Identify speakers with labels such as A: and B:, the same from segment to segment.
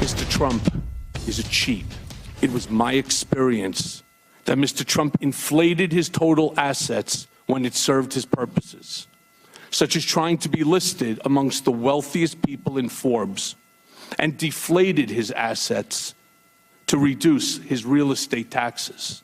A: Mr. Trump is a cheat. It was my experience that Mr. Trump inflated his total assets when it served his purposes, such as trying to be listed amongst the wealthiest people in Forbes, and deflated his assets to reduce his real estate taxes.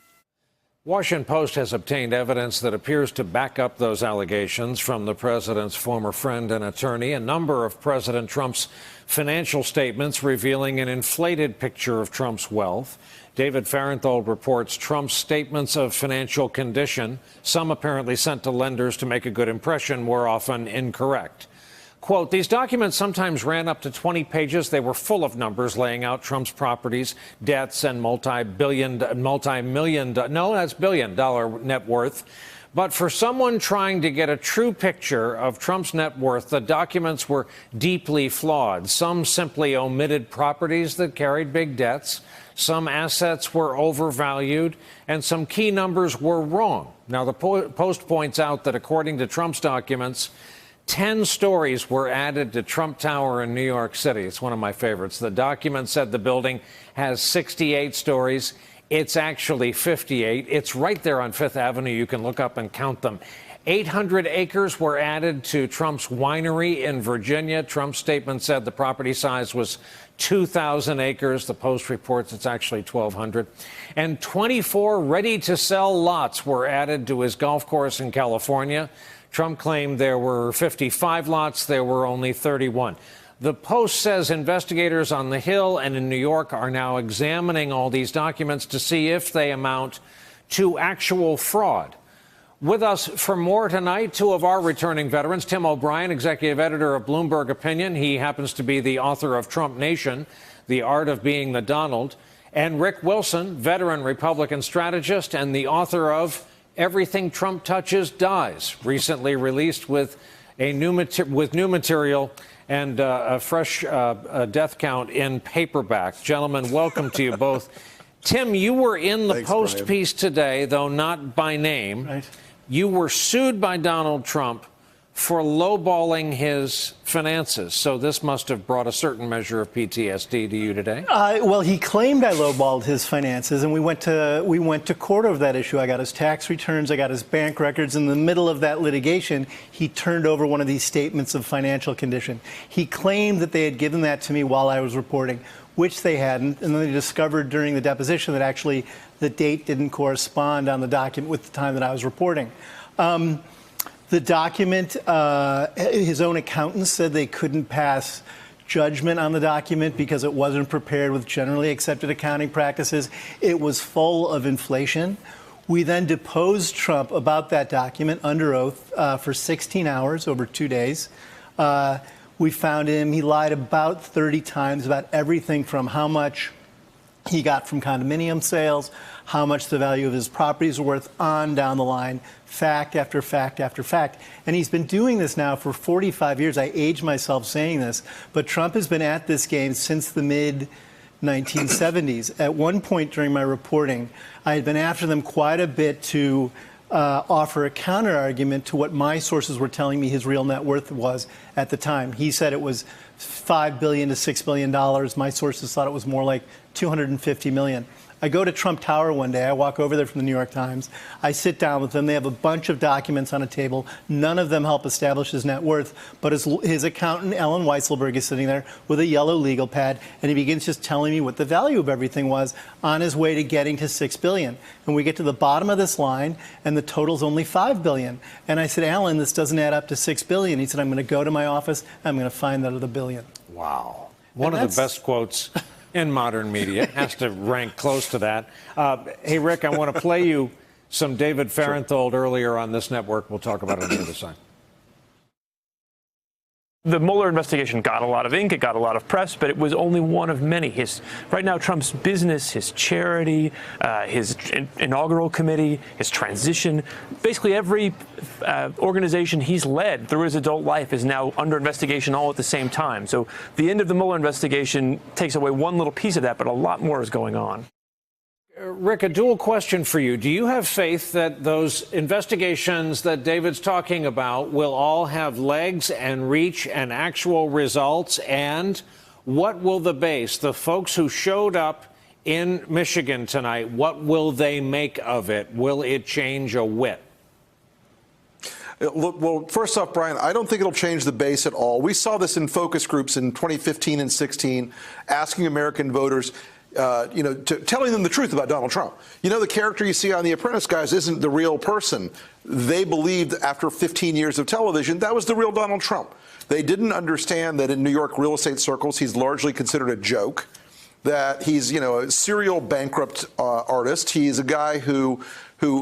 B: Washington Post has obtained evidence that appears to back up those allegations from the president's former friend and attorney. A number of President Trump's financial statements revealing an inflated picture of Trump's wealth. David Fahrenthold reports Trump's statements of financial condition, some apparently sent to lenders to make a good impression, were often incorrect. Quote, these documents sometimes ran up to 20 pages. They were full of numbers laying out Trump's properties, debts, and billion dollar net worth. But for someone trying to get a true picture of Trump's net worth, the documents were deeply flawed. Some simply omitted properties that carried big debts. Some assets were overvalued, and some key numbers were wrong. Now, the Post points out that according to Trump's documents, 10 stories were added to Trump Tower in New York City. It's one of my favorites. The document said the building has 68 stories. It's actually 58. It's right there on Fifth Avenue. You can look up and count them. 800 acres were added to Trump's winery in Virginia. Trump's statement said the property size was 2,000 acres. The Post reports it's actually 1,200. And 24 ready-to-sell lots were added to his golf course in California. Trump claimed there were 55 lots. There were only 31. The Post says investigators on the Hill and in New York are now examining all these documents to see if they amount to actual fraud. With us for more tonight, two of our returning veterans, Tim O'Brien, executive editor of Bloomberg Opinion. He happens to be the author of Trump Nation, The Art of Being the Donald. And Rick Wilson, veteran Republican strategist and the author of Everything Trump Touches Dies, recently released with new material and a fresh death count in paperback. Gentlemen, welcome to you both. Tim, you were in the Post piece today, though not by name. Right. You were sued by Donald Trump for lowballing his finances. So this must have brought a certain measure of PTSD to you today.
C: Well, he claimed I lowballed his finances, and we went to court over that issue. I got his tax returns, I got his bank records. In the middle of that litigation, he turned over one of these statements of financial condition. He claimed that they had given that to me while I was reporting, which they hadn't, and then they discovered during the deposition that actually the date didn't correspond on the document with the time that I was reporting. The document, his own accountants said they couldn't pass judgment on the document because it wasn't prepared with generally accepted accounting practices. It was full of inflation. We then deposed Trump about that document under oath for 16 hours over 2 days. We found him, he lied about 30 times about everything from how much he got from condominium sales, how much the value of his properties are worth, on down the line, fact after fact after fact. And he's been doing this now for 45 years. I age myself saying this, but Trump has been at this game since the mid-1970s. At one point during my reporting, I had been after them quite a bit to offer a counter argument to what my sources were telling me his real net worth was at the time. He said it was $5 billion to $6 billion. My sources thought it was more like $250 million. I go to Trump Tower one day. I walk over there from the New York Times. I sit down with them. They have a bunch of documents on a table. None of them help establish his net worth. But his accountant, Ellen Weisselberg, is sitting there with a yellow legal pad, and he begins just telling me what the value of everything was on his way to getting to $6 billion. And we get to the bottom of this line, and the total's only $5 billion. And I said, Alan, this doesn't add up to $6 billion. He said, I'm going to go to my office. I'm going to find that other billion.
B: Wow. One of the best quotes in modern media. Has to rank close to that. Hey, Rick, I want to play you some David Fahrenthold earlier on this network. We'll talk about it on the other side.
D: The Mueller investigation got a lot of ink, it got a lot of press, but it was only one of many. Right now, Trump's business, his charity, his inaugural committee, his transition, basically every organization he's led through his adult life is now under investigation all at the same time. So the end of the Mueller investigation takes away one little piece of that, but a lot more is going on.
B: Rick, a dual question for you. Do you have faith that those investigations that David's talking about will all have legs and reach and actual results? And What will the base, the folks who showed up in Michigan tonight, what will they make of it? Will it change a whit?
E: Look, well, first off, Brian, I don't think it'll change the base at all. We saw this in focus groups in 2015 and 16, asking American voters, telling them the truth about Donald Trump. You know, the character you see on The Apprentice, guys, isn't the real person. They believed after 15 years of television, that was the real Donald Trump. They didn't understand that in New York real estate circles, he's largely considered a joke, that he's, a serial bankrupt artist. He's a guy who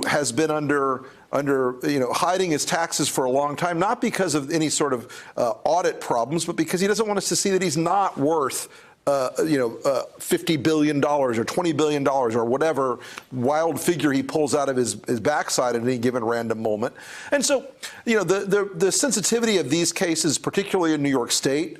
E: has been under hiding his taxes for a long time, not because of any sort of audit problems, but because he doesn't want us to see that he's not worth $50 billion or $20 billion or whatever wild figure he pulls out of his backside at any given random moment. And so, the sensitivity of these cases, particularly in New York State,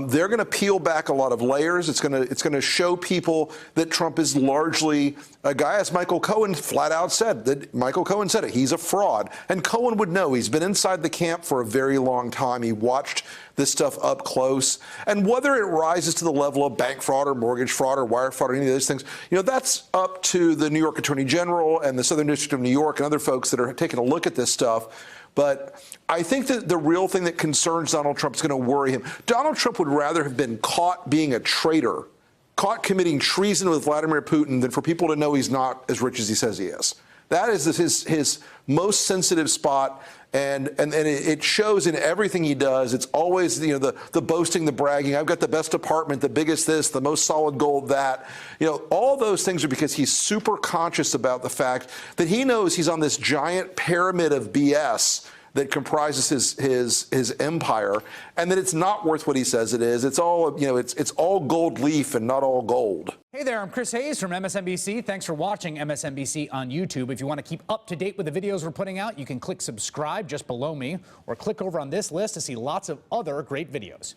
E: they're going to peel back a lot of layers. It's going to show people that Trump is largely a guy, as Michael Cohen flat out said, that Michael Cohen said it, he's a fraud. And Cohen would know. He's been inside the camp for a very long time. He watched this stuff up close. And whether it rises to the level of bank fraud or mortgage fraud or wire fraud or any of those things, that's up to the New York Attorney General and the Southern District of New York and other folks that are taking a look at this stuff. But I think that the real thing that concerns Donald Trump is going to worry him. Donald Trump would rather have been caught being a traitor, caught committing treason with Vladimir Putin, than for people to know he's not as rich as he says he is. That is his most sensitive spot, and it shows in everything he does. It's always the boasting, the bragging. I've got the best apartment, the biggest this, the most solid gold that. All those things are because he's super conscious about the fact that he knows he's on this giant pyramid of BS that comprises his empire, and that it's not worth what he says it is. It's all it's all gold leaf and not all gold.
F: Hey there, I'm Chris Hayes from MSNBC. Thanks for watching MSNBC on YouTube. If you want to keep up to date with the videos we're putting out, you can click subscribe just below me, or click over on this list to see lots of other great videos.